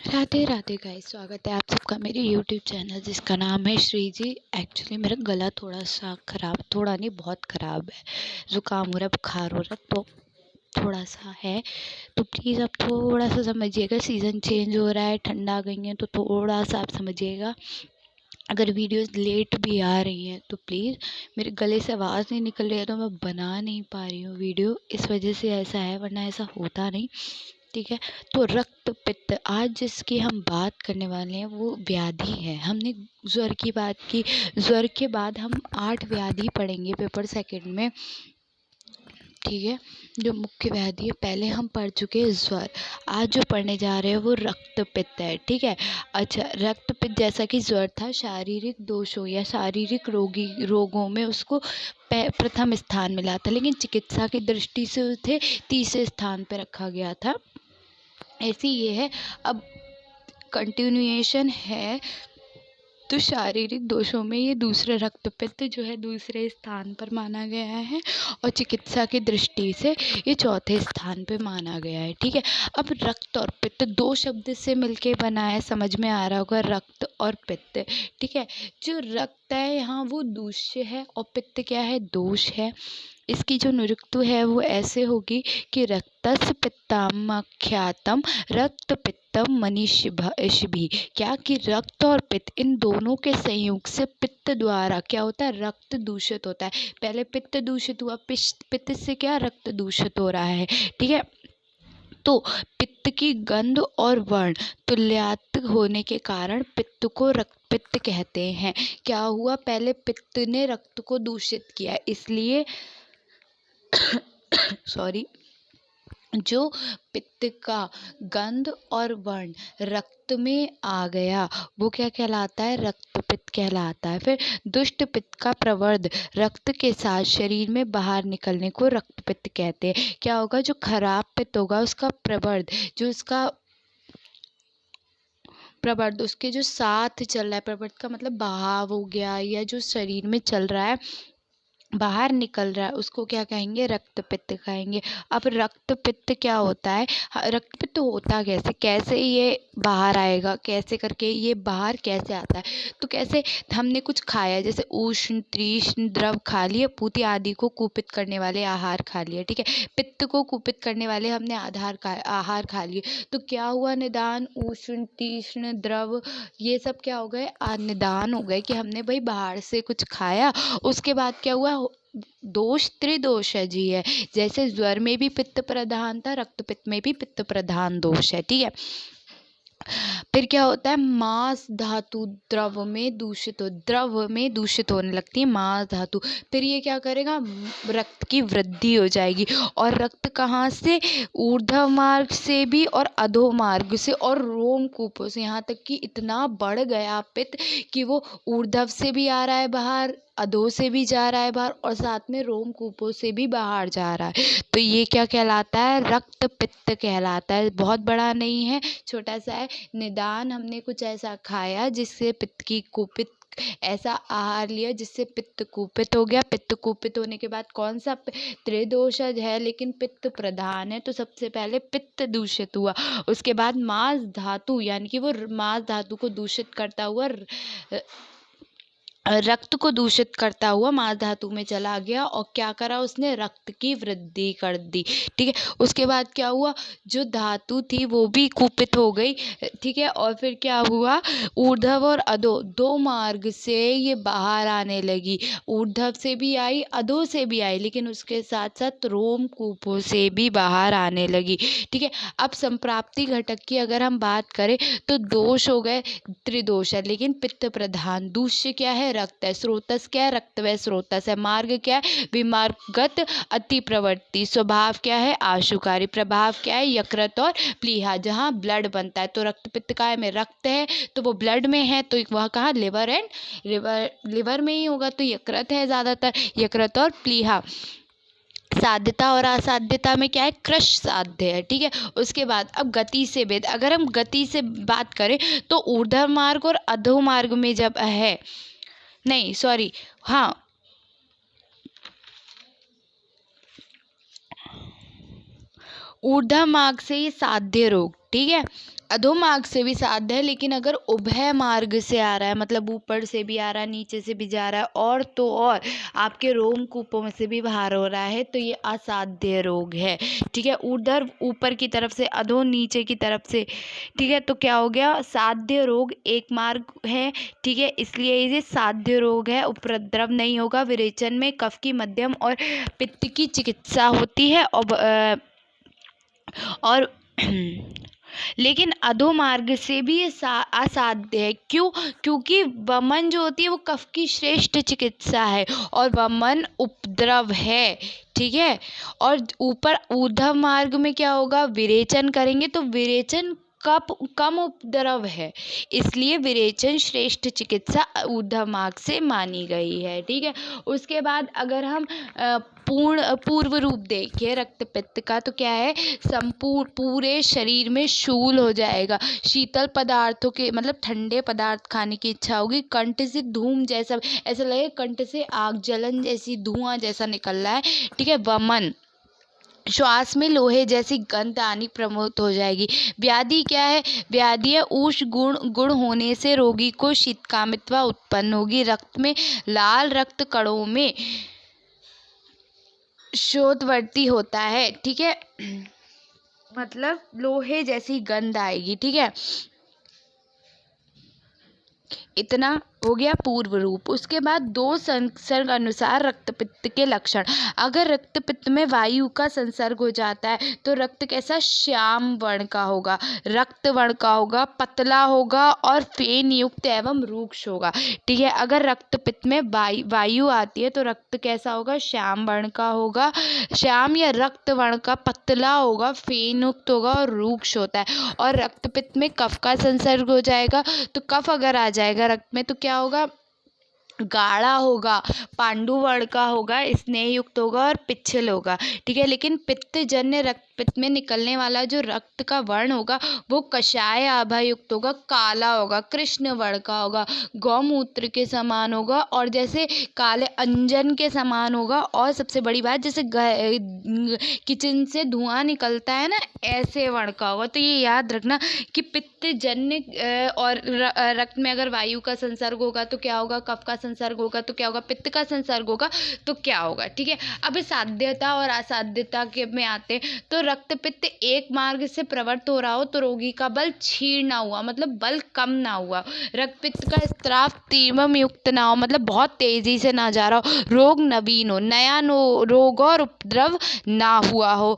Radhe Radhe guys, स्वागत है आप सबका मेरे यूट्यूब चैनल जिसका नाम है श्री जी। एक्चुअली मेरा गला थोड़ा सा ख़राब, थोड़ा नहीं बहुत ख़राब है। ज़ुकाम हो रहा है, बुखार हो रहा है, तो थोड़ा सा है। तो प्लीज़ आप थोड़ा सा समझिएगा, सीज़न चेंज हो रहा है, ठंडा आ गई है, तो थोड़ा सा आप समझिएगा। अगर वीडियोस लेट भी आ रही हैं तो प्लीज़, मेरे गले से आवाज़ नहीं निकल रही है तो मैं बना नहीं पा रही हूँ वीडियो, इस वजह से ऐसा है, वरना ऐसा होता नहीं। ठीक है। तो रक्त पित्त, आज जिसकी हम बात करने वाले हैं वो व्याधि है। हमने ज्वर की बात की, ज्वर के बाद हम 8 व्याधि पढ़ेंगे पेपर सेकंड में। ठीक है। जो मुख्य व्याधि है पहले हम पढ़ चुके हैं ज्वर, आज जो पढ़ने जा रहे हैं वो रक्त पित्त है। ठीक है। अच्छा, रक्त पित्त जैसा कि ज्वर था, शारीरिक दोषों या शारीरिक रोगों में उसको प्रथम स्थान मिला था, लेकिन चिकित्सा की दृष्टि से उसे तीसरे स्थान पर रखा गया था। ऐसी ये है। अब कंटिन्यूएशन है, तो शारीरिक दोषों में ये दूसरे रक्तपित्त जो है दूसरे स्थान पर माना गया है, और चिकित्सा की दृष्टि से ये चौथे स्थान पे माना गया है। ठीक है। अब रक्त और पित्त दो शब्द से मिलके बना है, समझ में आ रहा होगा, रक्त और पित्त। ठीक है। जो रक्त है यहाँ वो दूष्य है, और पित्त क्या है, दोष है। इसकी जो निरुक्तु है वो ऐसे होगी कि रक्तस्य पित्तामख्यातम रक्त पित्तम मनीषिभिः। क्या कि रक्त और पित्त इन दोनों के संयोग से पित्त द्वारा क्या होता है, रक्त दूषित होता है। पहले पित्त दूषित हुआ, पित्त से क्या रक्त दूषित हो रहा है। ठीक है। तो पित्त की गंध और वर्ण तुल्यात्मक होने के कारण पित्त को रक्त पित्त कहते हैं। क्या हुआ, पहले पित्त ने रक्त को दूषित किया, इसलिए सॉरी, जो पित्त का गंध और वर्ण रक्त में आ गया वो क्या कहलाता है, रक्त पित्त कहलाता है। फिर दुष्ट पित्त का प्रवर्ध रक्त के साथ शरीर में बाहर निकलने को रक्त पित्त कहते हैं। क्या होगा, जो खराब पित्त होगा उसका प्रवर्ध, जो उसका प्रवर्ध उसके जो साथ चल रहा है, प्रवर्ध का मतलब बहाव हो गया, या जो शरीर में चल रहा है, बाहर निकल रहा है, उसको क्या कहेंगे, रक्त पित्त कहेंगे। अब रक्त पित्त क्या होता है, रक्त पित्त होता कैसे, कैसे ये बाहर आएगा, कैसे करके ये बाहर कैसे आता है। तो कैसे, हमने कुछ खाया, जैसे उष्ण तीक्ष्ण द्रव खा लिए, पूति आदि को कुपित करने वाले आहार खा लिए। ठीक है। पित्त को कुपित करने वाले हमने आहार खा लिए, तो क्या हुआ, निदान उष्ण तीक्ष्ण द्रव ये सब क्या हो गए, निदान हो गए कि हमने भाई बाहर से कुछ खाया। उसके बाद क्या हुआ, दोष त्रिदोष है जी है। जैसे ज्वर में भी पित्त प्रधान था, रक्त पित्त में भी पित्त प्रधान दोष है। ठीक है। फिर क्या होता है, मांस धातु द्रव में दूषित होने लगती है मांस धातु। फिर ये क्या करेगा, रक्त की वृद्धि हो जाएगी, और रक्त कहाँ से, ऊर्ध्व मार्ग से भी और अधो मार्ग से और रोमकूपों से, यहाँ तक कि इतना बढ़ गया पित्त कि वो ऊर्ध्व से भी आ रहा है बाहर, अधो से भी जा रहा है बाहर, और साथ में रोमकूपों से भी बाहर जा रहा है। तो ये क्या कहलाता है, रक्त पित्त कहलाता है। बहुत बड़ा नहीं है, छोटा सा है। निदान हमने कुछ ऐसा खाया जिससे पित्त की कुपित, ऐसा आहार लिया जिससे पित्त कुपित हो गया। पित्त कुपित होने के बाद कौन सा, त्रिदोषज है लेकिन पित्त प्रधान है, तो सबसे पहले पित्त दूषित हुआ। उसके बाद मांस धातु, यानी कि वो मांस धातु को दूषित करता हुआ रक्त को दूषित करता हुआ मांस धातु में चला गया, और क्या करा उसने, रक्त की वृद्धि कर दी। ठीक है। उसके बाद क्या हुआ, जो धातु थी वो भी कुपित हो गई। ठीक है। और फिर क्या हुआ, ऊर्ध्व और अधो दो मार्ग से ये बाहर आने लगी, ऊर्ध्व से भी आई, अधो से भी आई, लेकिन उसके साथ साथ रोमकूपों से भी बाहर आने लगी। ठीक है। अब संप्राप्ति घटक की अगर हम बात करें तो दोष हो गए, त्रिदोष है, लेकिन पित्त प्रधान। दूष्य क्या है, रक्त है। स्रोतस क्या है, रक्त व स्रोतस है। मार्ग क्या है, विमार्गत अति प्रवृत्ति। स्वभाव क्या है, आशुकारी। प्रभाव क्या है, यकृत और प्लीहा, जहाँ ब्लड बनता है। तो रक्त पित्त काय में रक्त है, तो वो ब्लड में है, तो वह कहाँ, लिवर एंड लिवर में ही होगा, तो यकृत है ज़्यादातर, यकृत और प्लीहा। साध्यता और असाध्यता में क्या है, कृश साध्य है। ठीक है। उसके बाद अब गति से भेद, अगर हम गति से बात करें तो ऊर्ध्व मार्ग और अधो मार्ग में जब है, नहीं सॉरी, हाँ, ऊर्ध्व मार्ग से ये साध्य रोग। ठीक है। अधोमार्ग से भी साध्य है, लेकिन अगर उभय मार्ग से आ रहा है, मतलब ऊपर से भी आ रहा है, नीचे से भी जा रहा है, और तो और आपके रोमकूपों में से भी बाहर हो रहा है, तो ये असाध्य रोग है। ठीक है, उधर ऊपर की तरफ से, अधो नीचे की तरफ से। ठीक है, तो क्या हो गया, साध्य रोग एक मार्ग है। ठीक है, इसलिए ये साध्य रोग है, उपद्रव नहीं होगा। विरेचन में कफ की मध्यम और पित्त की चिकित्सा होती है, और लेकिन अधोमार्ग से भी ये असाध्य है। क्यों? क्योंकि वमन जो होती है वो कफ की श्रेष्ठ चिकित्सा है, और वमन उपद्रव है। ठीक है, और ऊपर ऊर्ध्व मार्ग में क्या होगा, विरेचन करेंगे, तो विरेचन कम उपद्रव है, इसलिए विरेचन श्रेष्ठ चिकित्सा ऊर्ध्व मार्ग से मानी गई है। ठीक है, उसके बाद अगर हम पूर्व रूप देखें रक्त पित्त का, तो क्या है, संपूर्ण पूरे शरीर में शूल हो जाएगा, शीतल पदार्थों के मतलब ठंडे पदार्थ खाने की इच्छा होगी, कंठ से धूम जैसा, ऐसा लगे कंठ से आग जलन जैसी, धुआं जैसा निकल रहा है। ठीक है, वमन, श्वास में लोहे जैसी गंध आनी प्रमुख हो जाएगी। व्याधि क्या है, व्याधि है उष्ण गुण होने से रोगी को शीतकामित्वा उत्पन्न होगी, रक्त में लाल रक्त कणों में शोधवर्ती होता है। ठीक है, मतलब लोहे जैसी गंध आएगी। ठीक है, इतना हो गया पूर्व रूप। उसके बाद दो संसर्ग अनुसार रक्त पित्त के लक्षण। अगर रक्त पित्त में वायु का संसर्ग हो जाता है तो रक्त कैसा, श्याम वर्ण का होगा, रक्त वर्ण का होगा, पतला होगा और फेन युक्त एवं रूक्ष होगा। ठीक है, अगर रक्त पित्त में वायु आती है तो रक्त कैसा होगा, श्याम वर्ण का होगा, श्याम या रक्त वर्ण का, पतला होगा, फेन युक्त होगा और रूक्ष होता है। और रक्त पित्त में कफ का संसर्ग हो जाएगा, तो कफ अगर आ जाएगा रक्त में तो क्या होगा, गाढ़ा होगा, पांडु वर्ण का होगा, स्नेह युक्त होगा और पिच्छल होगा। ठीक है, लेकिन पित्त जन्य रक्त पित्त में निकलने वाला जो रक्त का वर्ण होगा वो कषाय आभा युक्त होगा, काला होगा, कृष्ण वर्ण का होगा, गौमूत्र के समान होगा, और जैसे काले अंजन के समान होगा। और सबसे बड़ी बात, जैसे किचन से धुआं निकलता है ना, ऐसे वर्ण का होगा। तो ये याद रखना कि पित्त जन्य और रक्त में अगर वायु का संसर्ग होगा तो क्या होगा, कफ का संसर्ग होगा तो क्या होगा, पित्त का संसर्ग होगा तो क्या होगा। ठीक है, अब साध्यता और असाध्यता के में आते हैं। तो रक्त पित्त एक मार्ग से प्रवृत्त हो रहा हो तो रोगी का बल क्षीण ना हुआ, मतलब बल कम ना हुआ, रक्त पित्त का स्त्राव तीव्र युक्त ना हो, मतलब बहुत तेजी से ना जा रहा हो, रोग नवीन हो, नया रोग और उपद्रव ना हुआ हो,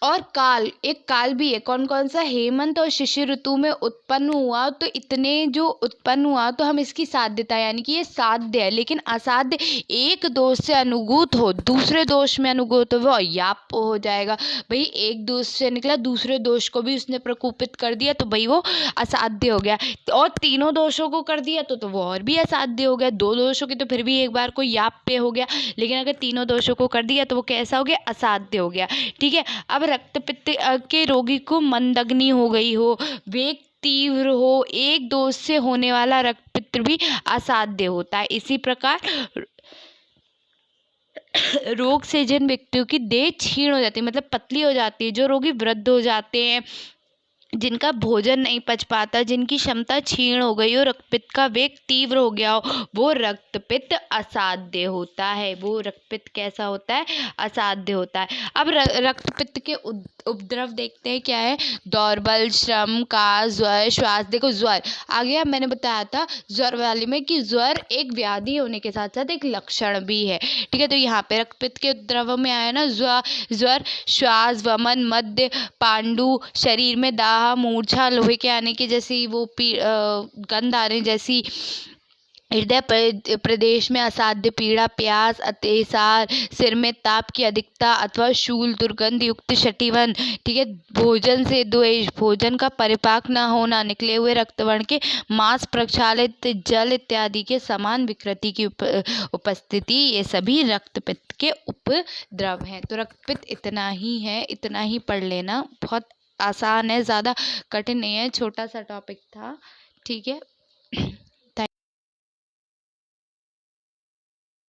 और काल, एक काल भी है, कौन कौन सा, हेमंत और शिशिर ऋतु में उत्पन्न हुआ, तो इतने जो उत्पन्न हुआ तो हम इसकी साध्यता, यानी कि ये साध्य है। लेकिन असाध्य, एक दोष से अनुगूत हो दूसरे दोष में अनुगूत हो, वो याप हो जाएगा। भाई एक दोष से निकला, दूसरे दोष को भी उसने प्रकोपित कर दिया तो भाई वो असाध्य हो गया, और तीनों दोषों को कर दिया तो वो और भी असाध्य हो गया। दो दोषों की तो फिर भी एक बार को याप पे हो गया, लेकिन अगर तीनों दोषों को कर दिया तो वो कैसा हो गया, असाध्य हो गया। ठीक है, अब रक्त पित्त के रोगी को मंदग्नि हो गई हो, वेग तीव्र हो, एक दोष से होने वाला रक्त पित्त भी असाध्य होता है। इसी प्रकार रोग से जिन व्यक्तियों की देह क्षीण हो जाती है, मतलब पतली हो जाती है, जो रोगी वृद्ध हो जाते हैं, जिनका भोजन नहीं पच पाता, जिनकी क्षमता क्षीण हो गई हो, रक्तपित्त का वेग तीव्र हो गया हो, वो रक्तपित्त असाध्य होता है। वो रक्तपित्त कैसा होता है, असाध्य होता है। अब रक्तपित्त के उपद्रव देखते हैं क्या है, दौर्बल, श्रम, काश, ज्वर, श्वास। देखो ज्वर आ गया, मैंने बताया था ज्वर वाले में कि ज्वर एक व्याधि होने के साथ साथ एक लक्षण भी है। ठीक है, तो यहाँ पे रक्तपित्त के उपद्रव में आया ना, ज्वर, श्वास, वमन, मध्य, पांडु, शरीर में दाह, मूर्छा, लोहे के आने की जैसी वो गंध आने जैसी, हृदय प्रदेश में असाध्य पीड़ा, प्यास, अतिसार, सिर में ताप की अधिकता अथवा शूल, दुर्गंध युक्त शटीवन। ठीक है, भोजन से द्वेष, भोजन का परिपाक न होना, निकले हुए रक्तवर्ण के मांस, प्रक्षालित जल इत्यादि के समान विकृति की उपस्थिति, ये सभी रक्तपित्त के उपद्रव हैं। तो रक्तपित्त इतना ही है, इतना ही पढ़ लेना, बहुत आसान है, ज़्यादा कठिन नहीं है, छोटा सा टॉपिक था। ठीक है।